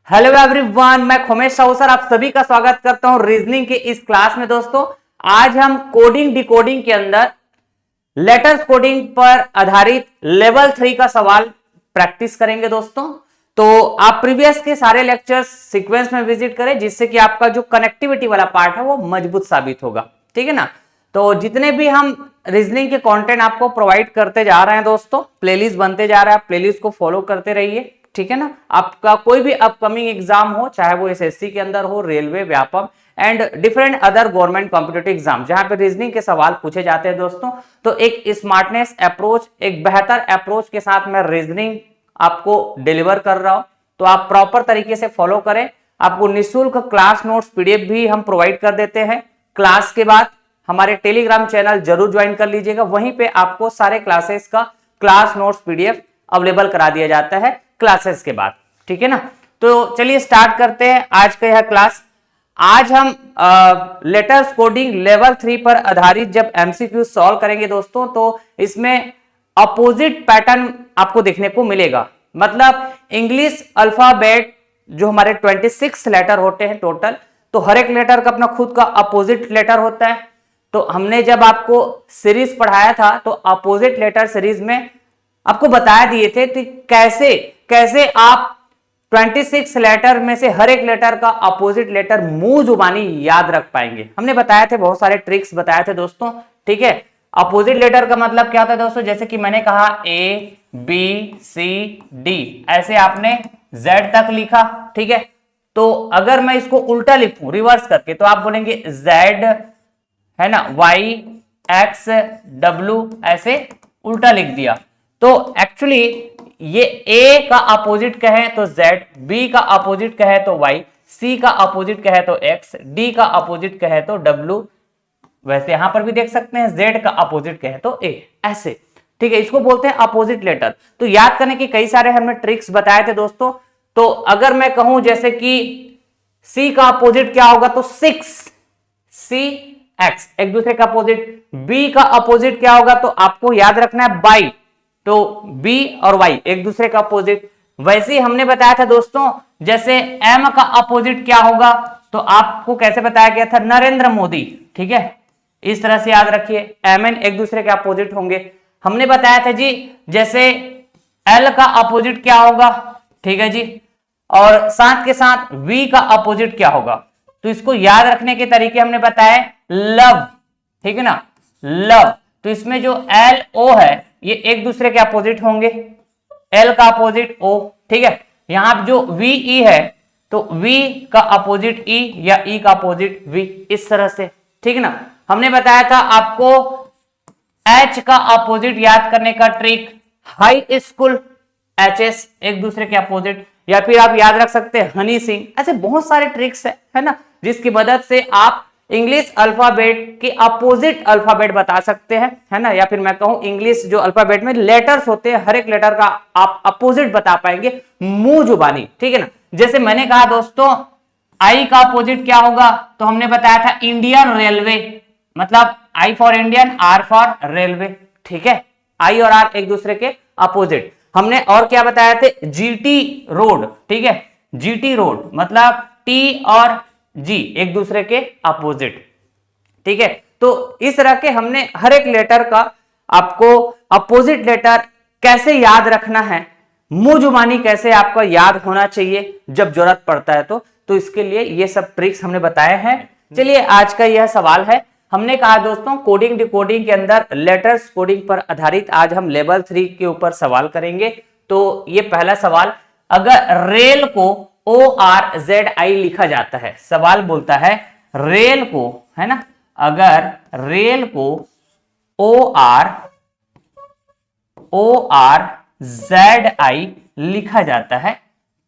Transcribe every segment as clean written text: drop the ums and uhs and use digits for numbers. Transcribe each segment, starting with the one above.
Hello everyone, मैं Khomesh Sahu sir आप सभी का स्वागत करता हूं रीजनिंग के इस क्लास में। दोस्तों, आज हम कोडिंग डिकोडिंग के अंदर लेटर्स कोडिंग पर आधारित लेवल 3 का सवाल प्रैक्टिस करेंगे। दोस्तों, तो आप प्रीवियस के सारे लेक्चर्स सीक्वेंस में विजिट करें, जिससे कि आपका जो कनेक्टिविटी वाला पार्ट है वो मजबूत साबित होगा। ठीक है ना। तो जितने भी हम रीजनिंग के कंटेंट आपको प्रोवाइड करते जा रहे हैं दोस्तों, प्लेलिस्ट बनते जा रहा है, प्लेलिस्ट को फॉलो करते रहिए। ठीक है ना। आपका कोई भी अपकमिंग एग्जाम हो, चाहे वो एसएससी के अंदर हो, railway, Vyapam and different other government competitive exam, जहां पे रीजनिंग के सवाल पूछे जाते हैं दोस्तों, तो एक स्मार्टनेस अप्रोच, एक बेहतर अप्रोच के साथ मैं रीजनिंग आपको डिलीवर कर रहा हूं। तो आप प्रॉपर तरीके से फॉलो करें। आपको निःशुल्क क्लास नोट्स पीडीएफ भी हम प्रोवाइड कर देते हैं। क्लास के बाद हमारे टेलीग्राम चैनल जरूर ज्वाइन कर लीजिएगा, वहीं पे आपको सारे क्लासेस का क्लास नोट्स पीडीएफ अवेलेबल करा दिया जाता है क्लासेस के बाद। ठीक है ना। तो चलिए स्टार्ट करते हैं आज का यह क्लास। आज हम लेटर्स कोडिंग लेवल 3 पर आधारित जब एमसीक्यू सॉल्व करेंगे दोस्तों, तो इसमें अपोजिट पैटर्न आपको देखने को मिलेगा। मतलब इंग्लिश अल्फाबेट जो हमारे 26 लेटर होते हैं टोटल, तो हर एक लेटर का अपना खुद का अपोजिट लेटर होता है। तो हमने जब आपको सीरीज पढ़ाया था, तो अपोजिट लेटर सीरीज में आपको बता दिए थे कि कैसे कैसे आप 26 लेटर में से हर एक लेटर का अपोजिट लेटर मुंह जुबानी याद रख पाएंगे। हमने बताया थे, बहुत सारे ट्रिक्स बताए थे दोस्तों। ठीक है। अपोजिट लेटर का मतलब क्या होता है दोस्तों, जैसे कि मैंने कहा ए बी सी डी, ऐसे आपने जेड तक लिखा। ठीक है। तो अगर मैं इसको उल्टा लिखूं, रिवर्स करके, तो आप बोलेंगे जेड, है ना, वाई एक्स डब्ल्यू, ऐसे उल्टा लिख दिया। तो एक्चुअली ये ए का अपोजिट कहे तो जेड, बी का अपोजिट कहे तो वाई, सी का अपोजिट कहे तो एक्स, डी का अपोजिट कहे तो डब्ल्यू, वैसे यहां पर भी देख सकते हैं जेड का अपोजिट कहे तो ए, ऐसे। ठीक है। इसको बोलते हैं अपोजिट लेटर। तो याद करने की कई सारे हमने ट्रिक्स बताए थे दोस्तों। तो अगर मैं कहूं जैसे कि सी का अपोजिट क्या होगा, तो 6 सी एक्स, एक दूसरे का अपोजिट। बी का अपोजिट क्या होगा, तो आपको याद रखना है बाई, तो बी और वाई एक दूसरे का अपोजिट। वैसे ही हमने बताया था दोस्तों, जैसे एम का अपोजिट क्या होगा, तो आपको कैसे बताया गया था, नरेंद्र मोदी। ठीक है। इस तरह से याद रखिए, एम एन एक दूसरे के अपोजिट होंगे। हमने बताया था जी, जैसे एल का अपोजिट क्या होगा। ठीक है जी। और साथ के साथ वी का अपोजिट क्या होगा, तो इसको याद रखने के तरीके हमने बताए, लव। ठीक है ना, लव। तो इसमें जो एल ओ है, ये एक दूसरे के अपोजिट होंगे, एल का अपोजिट ओ। ठीक है। यहां जो वी ई है, तो वी का अपोजिट ई या ई का अपोजिट वी, इस तरह से। ठीक है ना। हमने बताया था आपको एच का अपोजिट याद करने का trick, high school H S एक दूसरे के अपोजिट, या फिर आप याद रख सकते हैं हनी सिंह। ऐसे बहुत सारे ट्रिक्स है ना, जिसकी मदद से आप इंग्लिश अल्फाबेट के अपोजिट अल्फाबेट बता सकते हैं, है ना। या फिर मैं कहूं इंग्लिश जो अल्फाबेट में लेटर्स होते हैं, हर एक लेटर का आप अपोजिट बता पाएंगे मुंह जुबानी। ठीक है ना। जैसे मैंने कहा दोस्तों, आई का अपोजिट क्या होगा, तो हमने बताया था इंडियन रेलवे, मतलब I for Indian, R for railway. ठीक है। आई और आर एक दूसरे के अपोजिट। हमने और क्या बताया थे, जीटी रोड। ठीक है। जीटी रोड मतलब टी और जी एक दूसरे के अपोजिट। ठीक है। तो इस तरह के हमने हर एक लेटर का आपको अपोजिट लेटर कैसे याद रखना है, मुंह जुबानी कैसे आपका याद होना चाहिए जब जरूरत पड़ता है, तो इसके लिए ये सब ट्रिक्स हमने बताए हैं। चलिए आज का यह सवाल है। हमने कहा दोस्तों, कोडिंग डिकोडिंग के अंदर लेटर्स कोडिंग पर आधारित आज हम लेवल 3 के ऊपर सवाल करेंगे। तो ये पहला सवाल, अगर रेल को ORZI लिखा जाता है, सवाल बोलता है रेल को, है ना, अगर रेल को ORZI लिखा जाता है,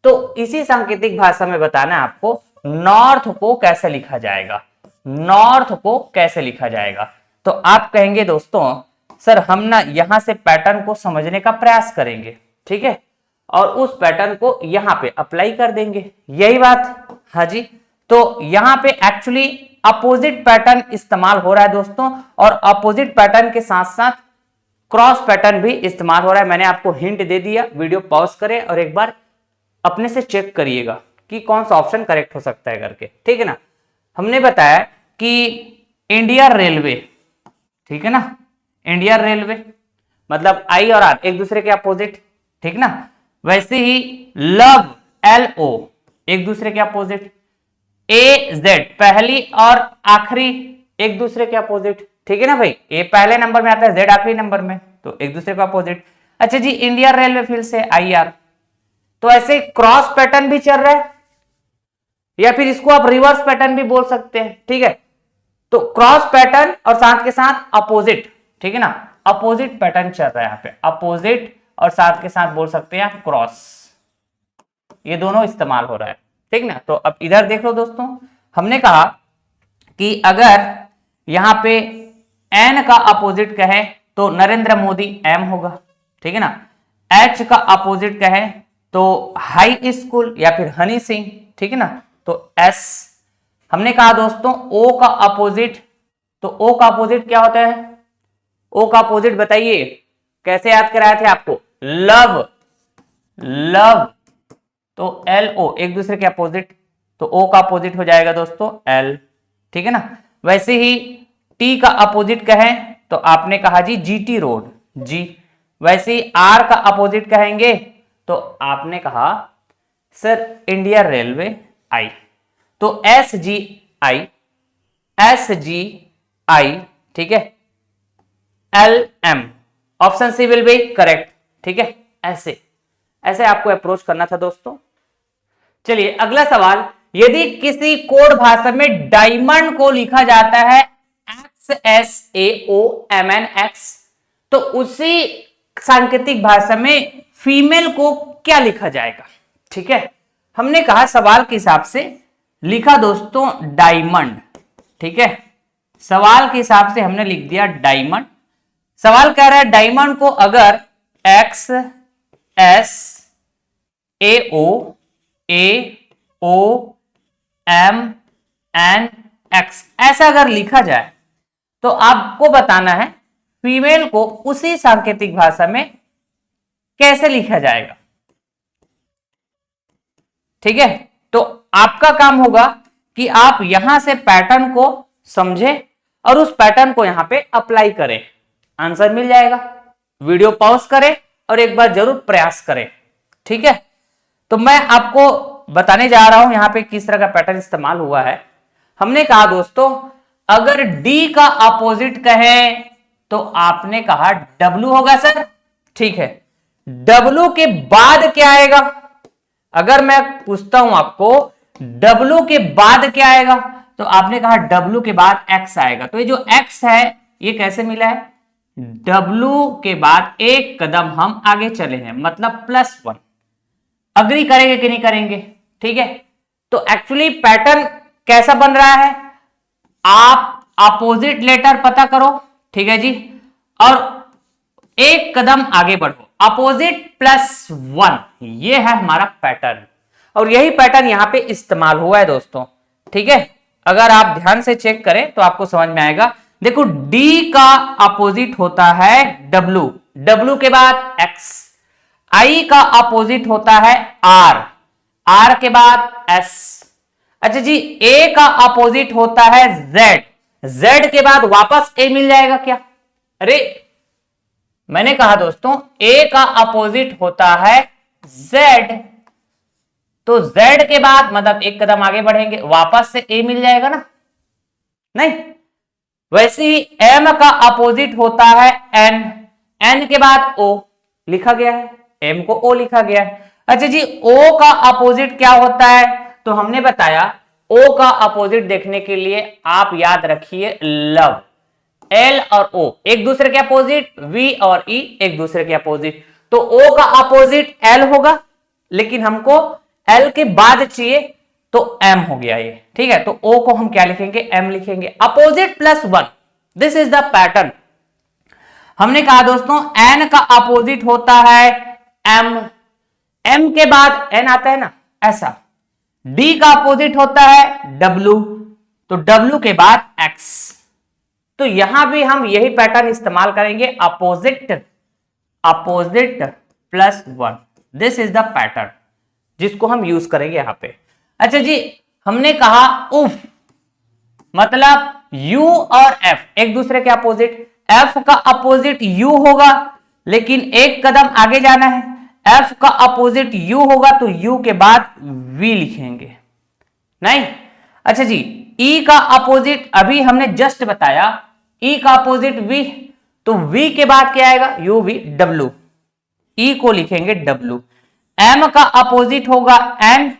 तो इसी सांकेतिक भाषा में बताना है आपको नॉर्थ को कैसे लिखा जाएगा। नॉर्थ को कैसे लिखा जाएगा, तो आप कहेंगे दोस्तों सर हम ना यहां से पैटर्न को समझने का प्रयास करेंगे। ठीक है। और उस पैटर्न को यहां पे अप्लाई कर देंगे, यही बात। हाँ जी। तो यहां पे एक्चुअली अपोजिट पैटर्न इस्तेमाल हो रहा है दोस्तों, और अपोजिट पैटर्न के साथ साथ क्रॉस पैटर्न भी इस्तेमाल हो रहा है। मैंने आपको हिंट दे दिया, वीडियो पॉज करें और एक बार अपने से चेक करिएगा। कि कौन सा ऑप्शन करेक्ट हो सकता है करके, ठीक है ना। हमने बताया कि इंडिया रेलवे, ठीक है ना, इंडिया रेलवे मतलब आई और आर एक दूसरे के अपोजिट, ठीक ना। वैसे ही लव LO एक दूसरे के अपोजिट, AZ पहली और आखिरी एक दूसरे के अपोजिट, ठीक है ना भाई। ए पहले नंबर में आता है, Z आखिरी नंबर में, तो एक दूसरे का अपोजिट। अच्छा जी, इंडिया रेलवे फिर से IR, तो ऐसे क्रॉस पैटर्न भी चल रहा है या फिर इसको आप रिवर्स पैटर्न भी बोल सकते हैं, ठीक है। तो क्रॉस पैटर्न और साथ के साथ अपोजिट, ठीक है ना, अपोजिट पैटर्न चल रहा है यहाँ पे, अपोजिट और साथ के साथ बोल सकते हैं क्रॉस, ये दोनों इस्तेमाल हो रहा है, ठीक ना। तो अब इधर देख लो दोस्तों, हमने कहा कि अगर यहां पे एन का अपोजिट कहे तो नरेंद्र मोदी M होगा, ठीक है ना। H का अपोजिट कहे तो हाई स्कूल या फिर हनी सिंह, ठीक है ना, तो S। हमने कहा दोस्तों O का अपोजिट, तो O का अपोजिट क्या होता है, O का अपोजिट बताइए, कैसे याद कराए थे आपको, लव, लव तो LO एक दूसरे के अपोजिट, तो O का अपोजिट हो जाएगा दोस्तों L, ठीक है ना। वैसे ही T का अपोजिट कहें तो आपने कहा जी GT रोड, G। वैसे ही R का अपोजिट कहेंगे तो आपने कहा सर इंडिया रेलवे I, तो SGI, SGI, ठीक है, LM, option C will be correct, ठीक है। ऐसे ऐसे आपको अप्रोच करना था दोस्तों। चलिए अगला सवाल, यदि किसी कोड भाषा में डायमंड को लिखा जाता है XSAOMNX, तो उसी सांकेतिक भाषा में फीमेल को क्या लिखा जाएगा, ठीक है। हमने कहा सवाल के हिसाब से लिखा दोस्तों डायमंड, ठीक है, सवाल के हिसाब से हमने लिख दिया डायमंड। सवाल कह रहा है डायमंड को अगर XSAOAOMNX ऐसा अगर लिखा जाए तो आपको बताना है फीमेल को उसी सांकेतिक भाषा में कैसे लिखा जाएगा, ठीक है। तो आपका काम होगा कि आप यहां से पैटर्न को समझें और उस पैटर्न को यहां पे अप्लाई करें, आंसर मिल जाएगा। वीडियो पॉज करें और एक बार जरूर प्रयास करें, ठीक है। तो मैं आपको बताने जा रहा हूं यहां पे किस तरह का पैटर्न इस्तेमाल हुआ है। हमने कहा दोस्तों अगर D का अपोजिट कहें तो आपने कहा W होगा सर, ठीक है। W के बाद क्या आएगा, अगर मैं पूछता हूं आपको W के बाद क्या आएगा, तो आपने कहा W के बाद X आएगा। तो ये जो X है ये कैसे मिला है, W के बाद एक कदम हम आगे चले हैं, मतलब +1। अग्री करेंगे कि नहीं करेंगे, ठीक है। तो एक्चुअली पैटर्न कैसा बन रहा है, आप अपोजिट लेटर पता करो, ठीक है जी, और एक कदम आगे बढ़ो, अपोजिट +1, ये है हमारा पैटर्न। और यही पैटर्न यहां पे इस्तेमाल हुआ है दोस्तों, ठीक है। अगर आप ध्यान से चेक करें तो आपको समझ में आएगा। देखो D का अपोजिट होता है W, W के बाद X, I का अपोजिट होता है R, R के बाद S। अच्छा जी, A का अपोजिट होता है Z, Z के बाद वापस A मिल जाएगा क्या, अरे मैंने कहा दोस्तों A का अपोजिट होता है Z, तो Z के बाद मतलब एक कदम आगे बढ़ेंगे वापस से A मिल जाएगा ना, नहीं। वैसे ही M का अपोजिट होता है N, N के बाद O लिखा गया है, M को O लिखा गया है। अच्छा जी, O का अपोजिट क्या होता है, तो हमने बताया O का अपोजिट देखने के लिए आप याद रखिए लव, L और O एक दूसरे के अपोजिट, V और E एक दूसरे के अपोजिट, तो O का अपोजिट L होगा, लेकिन हमको L के बाद चाहिए तो M हो गया ये, ठीक है। तो O को हम क्या लिखेंगे, M लिखेंगे, opposite +1, this is the pattern. हमने कहा दोस्तों N का अपोजिट होता है M, M के बाद N आता है ना, ऐसा। D का अपोजिट होता है W, तो W के बाद X। तो यहां भी हम यही पैटर्न इस्तेमाल करेंगे, opposite +1, this is the pattern जिसको हम यूज करेंगे यहां पे। अच्छा जी, हमने कहा उफ, मतलब u और f एक दूसरे के अपोजिट, f का अपोजिट u होगा, लेकिन एक कदम आगे जाना है, f का अपोजिट u होगा तो u के बाद v लिखेंगे, नहीं? अच्छा जी, E का अपोजिट अभी हमने जस्ट बताया, E का अपोजिट V, तो V के बाद क्या आएगा? UV, W, E को लिखेंगे W। M का अपोजिट होगा N,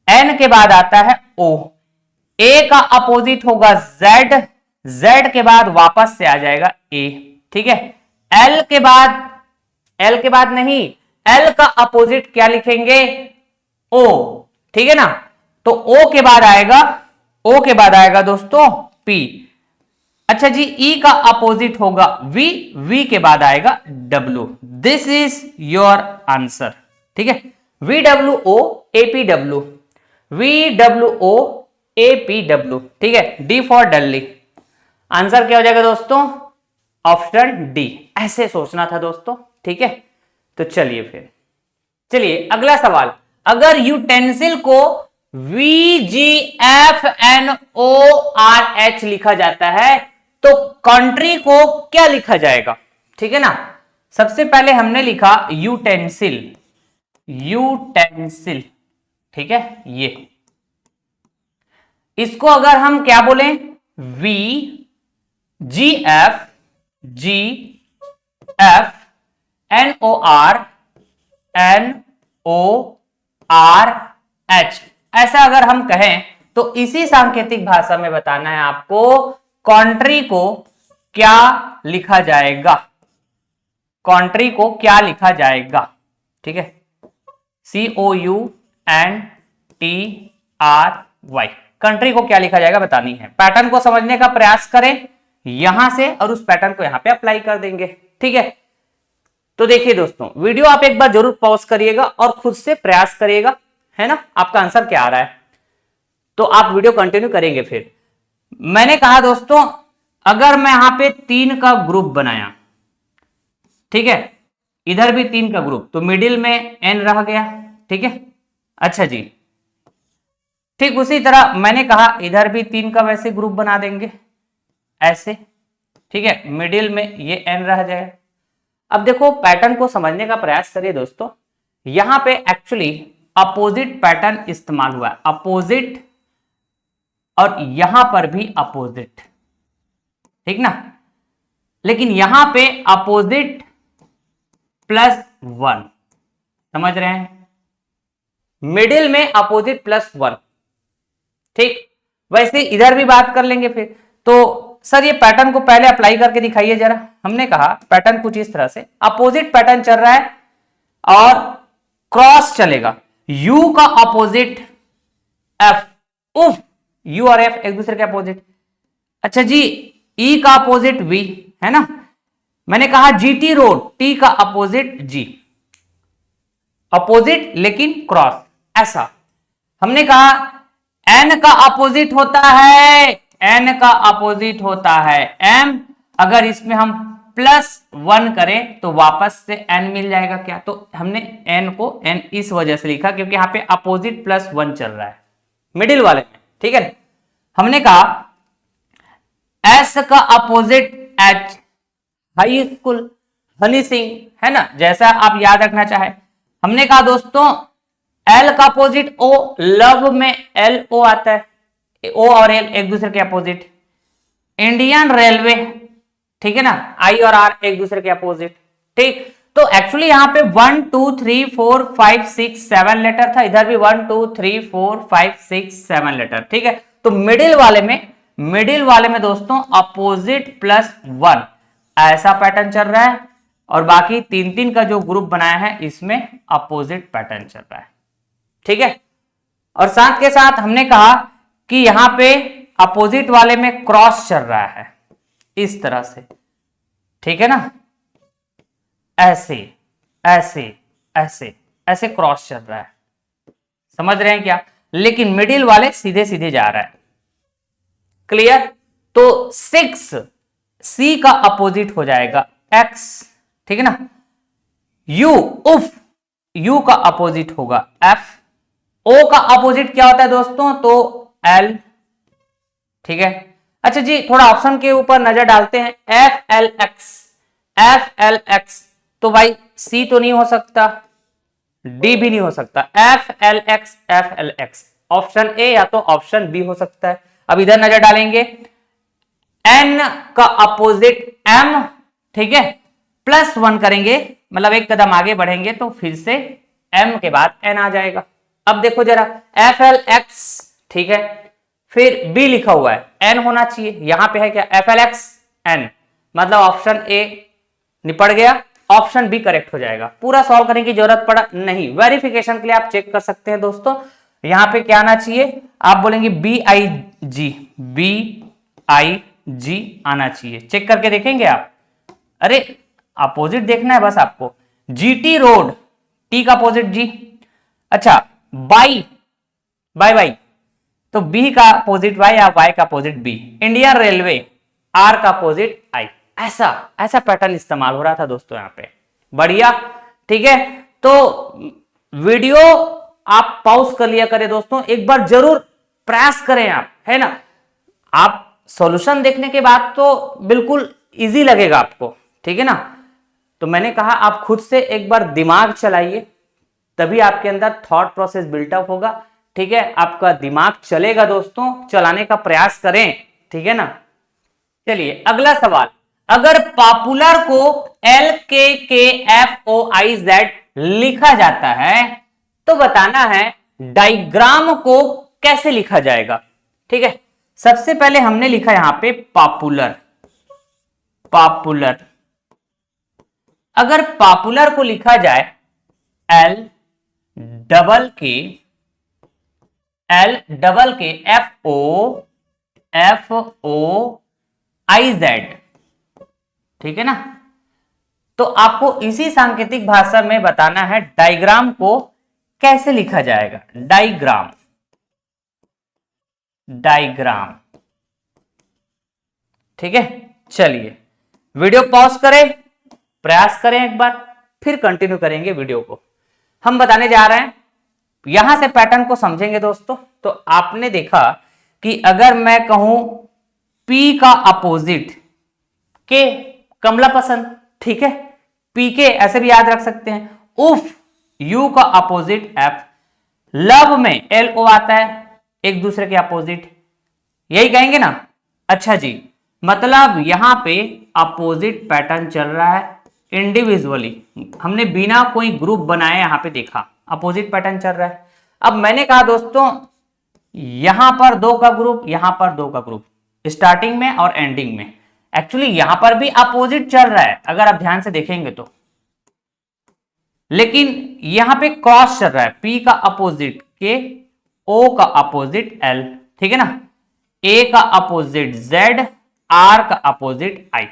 N के बाद आता है O। A का अपोजिट होगा Z, Z के बाद वापस से आ जाएगा A, ठीक है? L के बाद नहीं, L का अपोजिट क्या लिखेंगे? O, ठीक है ना? तो O के बाद आएगा दोस्तों P। अच्छा जी, E का अपोजिट होगा V, V के बाद आएगा W। This is your answer, ठीक है? VWO APW, VWO APW, ठीक है? D for Delhi. आंसर क्या हो जाएगा दोस्तों? Option D. ऐसे सोचना था दोस्तों, ठीक है? तो चलिए अगला सवाल, अगर यूटेंसिल को VGFNORH लिखा जाता है तो कंट्री को क्या लिखा जाएगा? ठीक है ना? सबसे पहले हमने लिखा यूटेंसिल, ठीक है? ये इसको अगर हम क्या बोलें? VGFNORH, ऐसा अगर हम कहें तो इसी सांकेतिक भाषा में बताना है आपको कंट्री को क्या लिखा जाएगा, कंट्री को क्या लिखा जाएगा, ठीक है? COUNTRY, कंट्री को क्या लिखा जाएगा बतानी है। पैटर्न को समझने का प्रयास करें यहां से और उस पैटर्न को यहां पे अप्लाई कर देंगे, ठीक है? तो देखिए दोस्तों, वीडियो आप एक बार जरूर पॉज करिएगा और खुद से प्रयास करिएगा, है ना? आपका आंसर क्या आ रहा है, तो आप वीडियो कंटिन्यू करेंगे। फिर मैंने कहा दोस्तों, अगर मैं यहां पे 3 का ग्रुप बनाया, ठीक है, इधर भी 3 का ग्रुप, तो मिडिल में n रह गया, ठीक है? अच्छा जी, ठीक उसी तरह मैंने कहा इधर भी 3 का वैसे ग्रुप बना देंगे ऐसे, ठीक है? मिडिल में ये n रह जाएगा। अब देखो, पैटर्न को समझने का प्रयास करिए दोस्तों, यहां पे एक्चुअली अपोजिट पैटर्न इस्तेमाल हुआ है, अपोजिट, और यहां पर भी अपोजिट, ठीक ना? लेकिन यहां पे अपोजिट +1, समझ रहे हैं? मिडिल में अपोजिट +1, ठीक? वैसे इधर भी बात कर लेंगे फिर। तो सर ये पैटर्न को पहले अप्लाई करके दिखाइए जरा। हमने कहा पैटर्न कुछ इस तरह से, अपोजिट पैटर्न चल रहा है और क्रॉस चलेगा, U का अपोजिट F, उफ, U और F एक दूसरे के अपोजिट। अच्छा जी, E का अपोजिट V, है ना? मैंने कहा GT रोड, T का अपोजिट G, अपोजिट लेकिन क्रॉस, ऐसा। हमने कहा N का अपोजिट होता है, N का अपोजिट होता है M, अगर इसमें हम +1 करें तो वापस से N मिल जाएगा क्या? तो हमने N को N इस वजह से लिखा क्योंकि यहां पे अपोजिट +1 चल रहा है मिडिल वाले में, ठीक है? हमने कहा S का opposite H, high school, Honey Singh, है ना? जैसा आप याद रखना चाहे। हमने कहा दोस्तों L का अपोजिट O, लव में LO आता है, O और L एक दूसरे के अपोजिट। इंडियन रेलवे, ठीक है ना? I और R एक दूसरे के अपोजिट, ठीक? तो एक्चुअली यहां पे 1 2 3 4 5 6 7 लेटर था, इधर भी 1 2 3 4 5 6 7 लेटर, ठीक है? तो मिडिल वाले में दोस्तों अपोजिट +1 ऐसा पैटर्न चल रहा है, और बाकी 3 का जो ग्रुप बनाया है इसमें अपोजिट पैटर्न चल रहा है, ठीक है? और साथ के साथ हमने कहा कि यहां पे अपोजिट वाले में क्रॉस चल रहा है इस तरह से, ठीक है ना? ऐसे ऐसे ऐसे ऐसे क्रॉस चल रहा है, समझ रहे हैं क्या? लेकिन मिडिल वाले सीधे सीधे जा रहा है, क्लियर? तो 6 C का अपोजिट हो जाएगा X, ठीक है ना? U, उफ, U का अपोजिट होगा F, ओ का अपोजिट क्या होता है दोस्तों? तो एल, ठीक है। अच्छा जी, थोड़ा ऑप्शन के ऊपर नजर डालते हैं। F L x, F L x, तो भाई सी तो नहीं हो सकता, डी भी नहीं हो सकता, F L x, F L x, option A या तो ऑप्शन बी हो सकता है। अब इधर नजर डालेंगे, एन का अपोजिट एम, ठीक है, प्लस वन करेंगे, मतलब एक कदम आगे बढ़ेंगे तो फिर से एम के बाद एन आ जाएगा। अब देखो जरा, एफ एल एक्स, ठीक है, फिर बी लिखा हुआ है, एन होना चाहिए, यहां पे है क्या? एफ एल एक्स एन, मतलब ऑप्शन ए निपट गया, ऑप्शन बी करेक्ट हो जाएगा। पूरा सॉल्व करने की जरूरत पड़ा नहीं, वेरिफिकेशन के लिए आप चेक कर सकते हैं दोस्तों। यहां पे क्या आना चाहिए? आप बोलेंगे B I ji, B I जी आना चाहिए, चेक करके देखेंगे आप। अरे अपोजिट देखना है बस आपको, जीटी रोड, टी का अपोजिट जी। अच्छा, बाई, बाय बाय, तो बी का अपोजिट वाई या वाई का opposite B. Indian railway, R का अपोजिट आई। ऐसा ऐसा पैटर्न इस्तेमाल हो रहा था दोस्तों यहाँ पे, बढ़िया, ठीक है। तो वीडियो आप पॉज कर लिया करें दोस्तों, एक बार जरूर प्रयास करें आप, है ना। आप सॉल्यूशन देखने के बाद तो बिल्कुल इजी लगेगा आपको, ठीक है ना। तो मैंने कहा आप खुद से एक बार दिमाग चलाइए, तभी आपके अंदर थॉट प्रोसेस बिल्टअप होगा, ठीक है। आपका दिमाग चलेगा दोस्तों, चलाने का प्रयास करें, ठीक है ना। चलिए अगला सवाल, अगर पॉपुलर को एल के एफ ओ आई जेड लिखा जाता है तो बताना है डायग्राम को कैसे लिखा जाएगा, ठीक है। सबसे पहले हमने लिखा यहां पे पॉपुलर, पॉपुलर, अगर पॉपुलर को लिखा जाए एल डबल के, एल डबल के एफ ओ आई जेड, ठीक है ना। तो आपको इसी सांकेतिक भाषा में बताना है डायग्राम को कैसे लिखा जाएगा। डायग्राम, डायग्राम, ठीक है। चलिए वीडियो पॉज करें, प्रयास करें एक बार, फिर कंटिन्यू करेंगे वीडियो को। हम बताने जा रहे हैं, यहां से पैटर्न को समझेंगे दोस्तों। तो आपने देखा कि अगर मैं कहूं P का अपोजिट के, कमला पसंद, ठीक है, पी के ऐसे भी याद रख सकते हैं। उफ, U का अपोजिट F, लव में LO आता है, एक दूसरे के अपोजिट, यही कहेंगे ना। अच्छा जी, मतलब यहां पे अपोजिट पैटर्न चल रहा है, इंडिविजुअली हमने बिना कोई ग्रुप बनाए यहां पे देखा अपोजिट पैटर्न चल रहा है। अब मैंने कहा दोस्तों यहां पर दो का ग्रुप, यहां पर दो का ग्रुप, स्टार्टिंग में और एंडिंग में। एक्चुअली यहां पर भी अपोजिट चल रहा है अगर आप ध्यान से देखेंगे तो, लेकिन यहां पे क्रॉस चल रहा है, P का अपोजिट के, O का अपोजिट L, ठीक है ना, A का अपोजिट Z, R का अपोजिट I।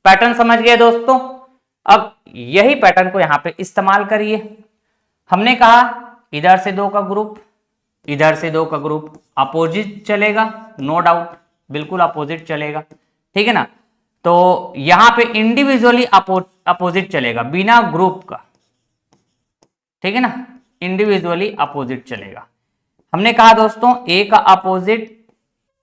पैटर्न समझ गए दोस्तों। अब यही पैटर्न को यहां पे इस्तेमाल करिए। हमने कहा इधर से दो का ग्रुप, इधर से दो का ग्रुप, अपोजिट चलेगा, नो डाउट, बिल्कुल अपोजिट चलेगा, ठीक है ना। तो यहां पे इंडिविजुअली अपोजिट चलेगा बिना ग्रुप का, ठीक है ना, इंडिविजुअली अपोजिट चलेगा। हमने कहा दोस्तों ए का अपोजिट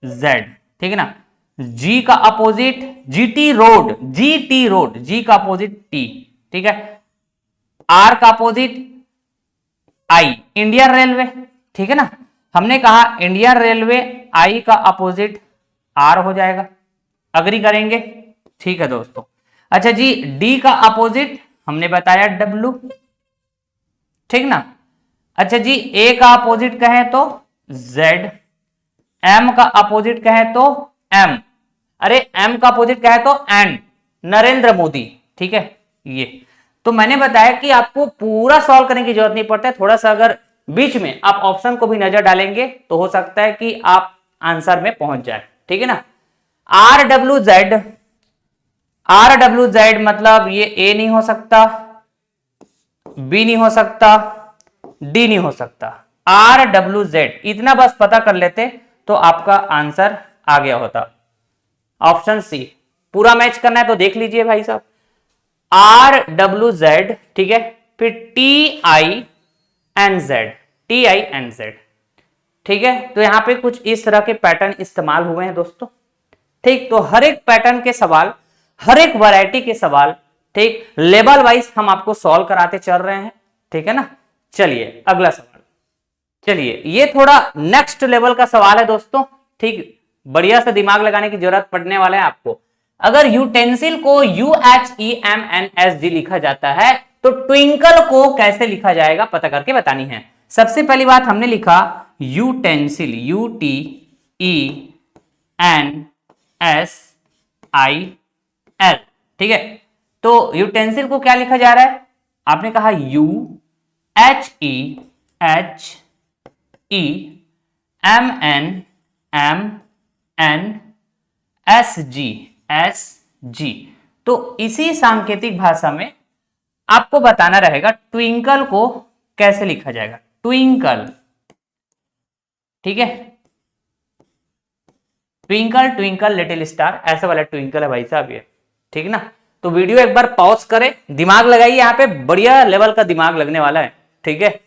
जेड, ठीक है ना, जी का opposite GT road, GT road, G का अपोजिट टी, ठीक है, आर का अपोजिट आई, इंडियन रेलवे, ठीक है ना। हमने कहा इंडियन रेलवे, आई का अपोजिट आर हो जाएगा, अग्री करेंगे, ठीक है दोस्तों। अच्छा जी, डी का अपोजिट हमने बताया डब्ल्यू, ठीक ना। अच्छा जी, ए का अपोजिट कहें तो जेड, एम का अपोजिट कहें तो एम, अरे एम का अपोजिट कहें तो एन, नरेंद्र मोदी, ठीक है। ये तो मैंने बताया कि आपको पूरा सॉल्व करने की जरूरत नहीं पड़ता है, थोड़ा सा अगर बीच में आप ऑप्शन को भी नजर डालेंगे तो हो सकता है कि आप आंसर में पहुंच जाए, ठीक है ना। R W Z, R W Z मतलब ये ए नहीं हो सकता, बी नहीं हो सकता, डी नहीं हो सकता, आर डब्ल्यू जेड, इतना बस पता कर लेते तो आपका आंसर आ गया होता। ऑप्शन सी पूरा मैच करना है तो देख लीजिए भाई साहब, आर डब्ल्यू जेड, ठीक है, फिर T I N Z, TINZ। ठीक है, तो यहाँ पे कुछ इस तरह के पैटर्न इस्तेमाल हुए हैं दोस्तों। ठीक, तो हर एक पैटर्न के सवाल, हर एक वैरायटी के सवाल, ठीक, लेवल वाइज हम आपको सॉल्व कराते चल रहे हैं। ठीक है ना, चलिए अगला सवाल। चलिए, ये थोड़ा नेक्स्ट लेवल का सवाल है दोस्तों। ठीक, बढ़िया से दिमाग लगाने की जरूरत पड़ने वाला है आपको। अगर यूटेंसिल को UHEMNSG लिखा जाता है तो ट्विंकल को कैसे लिखा जाएगा पता करके बतानी है। सबसे पहली बात हमने लिखा यूटेंसिल, UTENSIL। ठीक है, तो यूटेंसिल को क्या लिखा जा रहा है? आपने कहा UHEMNSG। तो इसी सांकेतिक भाषा में आपको बताना रहेगा ट्विंकल को कैसे लिखा जाएगा। ट्विंकल, ठीक है, ट्विंकल ट्विंकल लिटिल स्टार, ऐसे वाला ट्विंकल है भाई साहब ये। ठीक ना, तो वीडियो एक बार पॉज करें, दिमाग लगाइए, यहाँ पे बढ़िया लेवल का दिमाग लगने वाला है। ठीक है,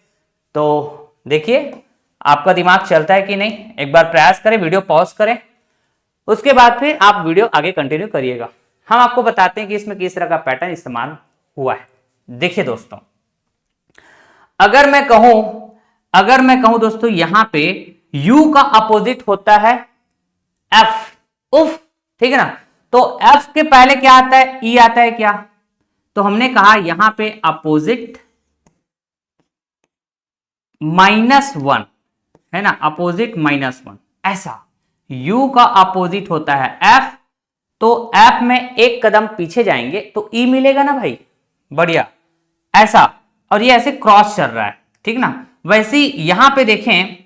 तो देखिए आपका दिमाग चलता है कि नहीं, एक बार प्रयास करें, वीडियो पॉज करें, उसके बाद फिर आप वीडियो आगे कंटिन्यू करिएगा। हम आपको बताते हैं कि इसमें किस तरह का पैटर्न इस्तेमाल हुआ है। देखिए दोस्तों, अगर मैं कहूं दोस्तों, यहां पे U का अपोजिट होता है F, उफ, ठीक है ना, तो F के पहले क्या आता है? E आता है क्या? तो हमने कहा यहां पे अपोजिट -1 है ना, अपोजिट -1, ऐसा। U का अपोजिट होता है F, तो F में एक कदम पीछे जाएंगे तो E मिलेगा ना भाई, बढ़िया, ऐसा। और ये ऐसे क्रॉस चल रहा है, ठीक ना। वैसे ही यहां पे देखें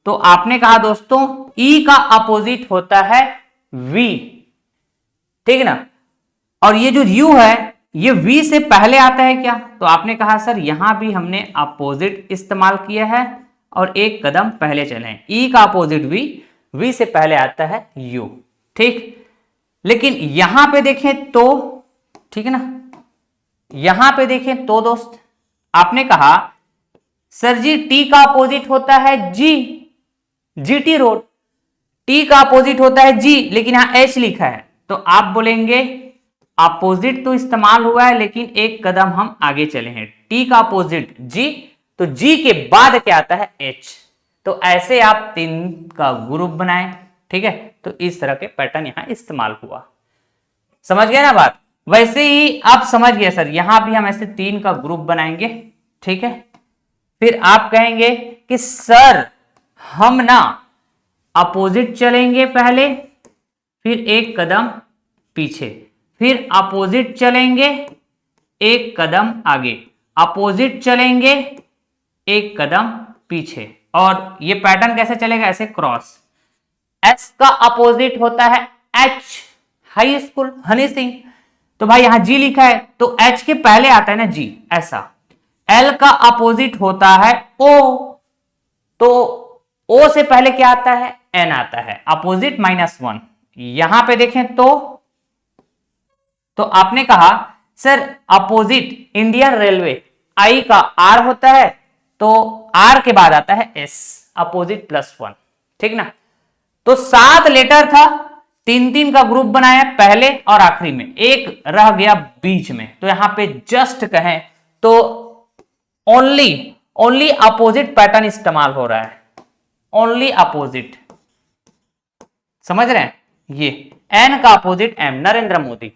तो आपने कहा दोस्तों E का अपोजिट होता है V, ठीक है ना, और ये जो U है ये V से पहले आता है क्या? तो आपने कहा सर यहां भी हमने अपोजिट इस्तेमाल किया है और एक कदम पहले चले हैं। E का अपोजिट V से पहले आता है U, ठीक। लेकिन यहां पे देखें तो, ठीक है ना, यहां पे देखें तो दोस्त आपने कहा सर जी T का अपोजिट होता है G, GT रोड। T का अपोजिट होता है G, लेकिन यहां H लिखा है, तो आप बोलेंगे अपोजिट तो इस्तेमाल हुआ है लेकिन एक कदम हम आगे चले हैं। T का अपोजिट G, तो G के बाद क्या आता है? H। तो ऐसे आप 3 का ग्रुप बनाएं, ठीक है। तो इस तरह के पैटर्न यहां इस्तेमाल हुआ, समझ गए ना बात। वैसे ही आप समझ गए सर, यहां भी हम ऐसे 3 का ग्रुप बनाएंगे, ठीक है। फिर आप कहेंगे कि सर हम ना अपोजिट चलेंगे पहले, फिर एक कदम पीछे, फिर अपोजिट चलेंगे एक कदम आगे, अपोजिट चलेंगे एक कदम पीछे, और ये पैटर्न कैसे चलेगा? ऐसे क्रॉस। S का अपोजिट होता है H, high school Honey Singh, तो भाई यहां G लिखा है तो H के पहले आता है ना G, ऐसा। L का अपोजिट होता है O, तो O से पहले क्या आता है? N आता है, अपोजिट -1। यहां पे देखें तो आपने कहा sir opposite Indian railway I का R होता है, तो R के बाद आता है S, अपोजिट +1, ठीक ना। तो 7 लेटर था, 3-3 का ग्रुप बनाया पहले और आखिरी में, एक रह गया बीच में, तो यहां पे जस्ट कहें तो ओनली अपोजिट पैटर्न इस्तेमाल हो रहा है, ओनली अपोजिट, समझ रहे हैं। ये N का अपोजिट M, नरेंद्र मोदी,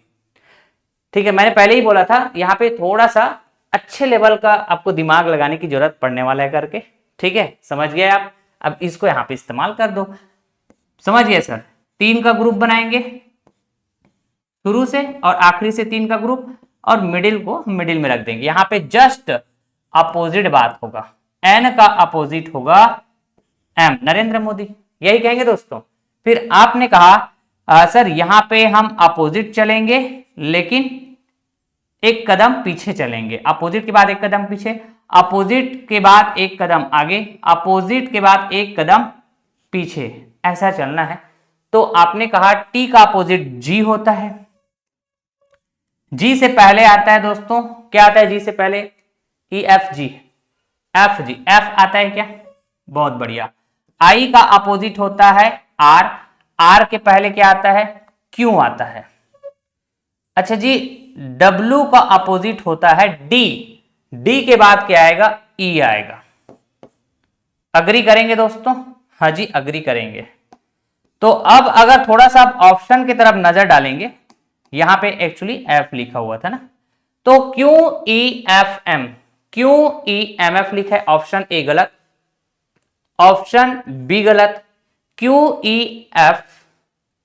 ठीक है। मैंने पहले ही बोला था यहां पे थोड़ा सा अच्छे लेवल का आपको दिमाग लगाने की जरूरत पड़ने वाला है करके, ठीक है, समझ गए आप। अब इसको यहां पे इस्तेमाल कर दो, समझ गए सर। 3 का ग्रुप बनाएंगे शुरू से और आखिरी से 3 का ग्रुप, और मिडिल को मिडिल में रख देंगे। यहां पे जस्ट अपोजिट बात होगा, N का अपोजिट होगा M, नरेंद्र मोदी, यही कहेंगे दोस्तों। फिर आपने कहा सर यहां पे हम अपोजिट चलेंगे लेकिन एक कदम पीछे चलेंगे, अपोजिट के बाद एक कदम पीछे, अपोजिट के बाद एक कदम आगे, अपोजिट के बाद एक कदम पीछे, ऐसा चलना है। तो आपने कहा T का अपोजिट G होता है, G से पहले आता है दोस्तों, क्या आता है G से पहले? EFG, एफ जी, एफ आता है क्या? बहुत बढ़िया। आई का अपोजिट होता है आर, आर के पहले क्या आता है? क्यू आता है। अच्छा जी, डब्ल्यू का अपोजिट होता है डी, डी के बाद क्या आएगा? ई आएगा। अग्री करेंगे दोस्तों? हाँ जी, अग्री करेंगे। तो अब अगर थोड़ा सा आप ऑप्शन की तरफ नजर डालेंगे, यहां पे एक्चुअली एफ लिखा हुआ था ना, तो Q E F M, Q E M F लिखा है, ऑप्शन ए गलत, ऑप्शन बी गलत, क्यू ई एफ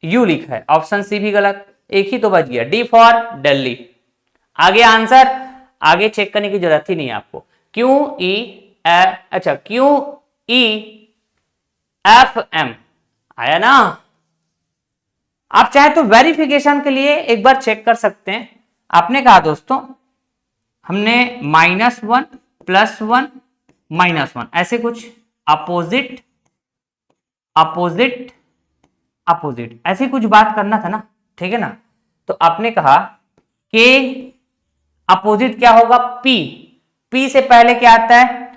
यू लिखा है, ऑप्शन सी भी गलत, एक ही तो बच गया, डी फॉर दिल्ली। आगे आंसर, आगे चेक करने की जरूरत ही नहीं है आपको। क्यू ई अच्छा क्यू ई एफ एम आया ना? आप चाहे तो वेरिफिकेशन के लिए एक बार चेक कर सकते हैं। आपने कहा दोस्तों, हमने -1 +1 -1 ऐसे कुछ अपोजिट अपोजिट अपोजिट ऐसी कुछ बात करना था ना, ठीक है ना? तो आपने कहा कि अपोजिट क्या होगा? पी, पी से पहले क्या आता है?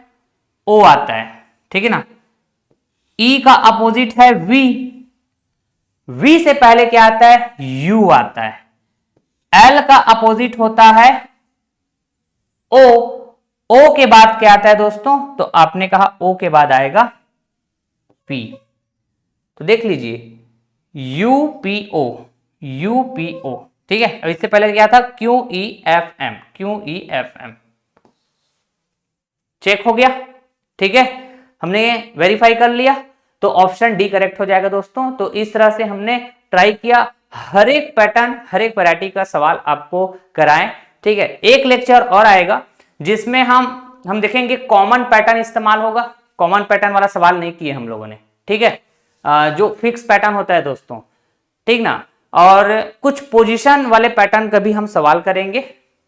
ओ आता है, ठीक है ना? ई का अपोजिट है वी, वी से पहले क्या आता है? यू आता है। एल का अपोजिट होता है ओ, ओ के बाद क्या आता है दोस्तों? तो आपने कहा ओ के बाद आएगा पी, तो देख लीजिए यूपीओ, यूपीओ, ठीक है। अब इससे पहले क्या था? Q E F M, Q E F M, check हो गया, ठीक है, हमने वेरीफाई कर लिया, तो ऑप्शन डी करेक्ट हो जाएगा दोस्तों। तो इस तरह से हमने ट्राई किया, हर एक पैटर्न, हर एक वैरायटी का सवाल आपको कराएं, ठीक है। एक लेक्चर और आएगा जिसमें हम देखेंगे कॉमन पैटर्न इस्तेमाल होगा, कॉमन पैटर्न वाला सवाल नहीं किए हम लोगों ने, ठीक है। जो फिक्स पैटर्न होता है दोस्तों, ठीक ना, और कुछ पोजीशन वाले पैटर्न का भी हम सवाल करेंगे,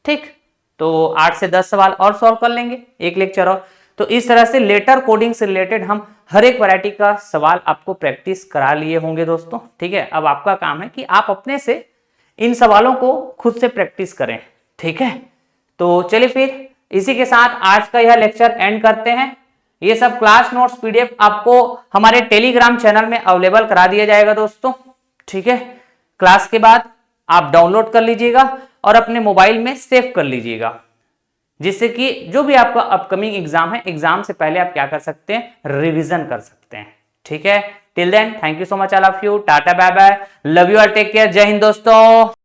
ठीक। तो 8 से 10 सवाल और सॉल्व कर लेंगे एक लेक्चर और। तो इस तरह से लेटर कोडिंग से रिलेटेड हम हर एक वैरायटी का सवाल आपको प्रैक्टिस करा लिए होंगे दोस्तों, ठीक है। अब आपका काम है कि आप अपने से इन सवालों को खुद से प्रैक्टिस करें, ठीक है। तो चलिए फिर इसी के साथ आज का यह लेक्चर एंड करते हैं। ये सब क्लास नोट्स पीडीएफ आपको हमारे टेलीग्राम चैनल में अवेलेबल करा दिया जाएगा दोस्तों, ठीक है। क्लास के बाद आप डाउनलोड कर लीजिएगा और अपने मोबाइल में सेव कर लीजिएगा, जिससे कि जो भी आपका अपकमिंग एग्जाम है, एग्जाम से पहले आप क्या कर सकते हैं? रिवीजन कर सकते हैं, ठीक है। Till then thank you so much all of you, tata bye bye, love you और टेक केयर, जय हिंद दोस्तों।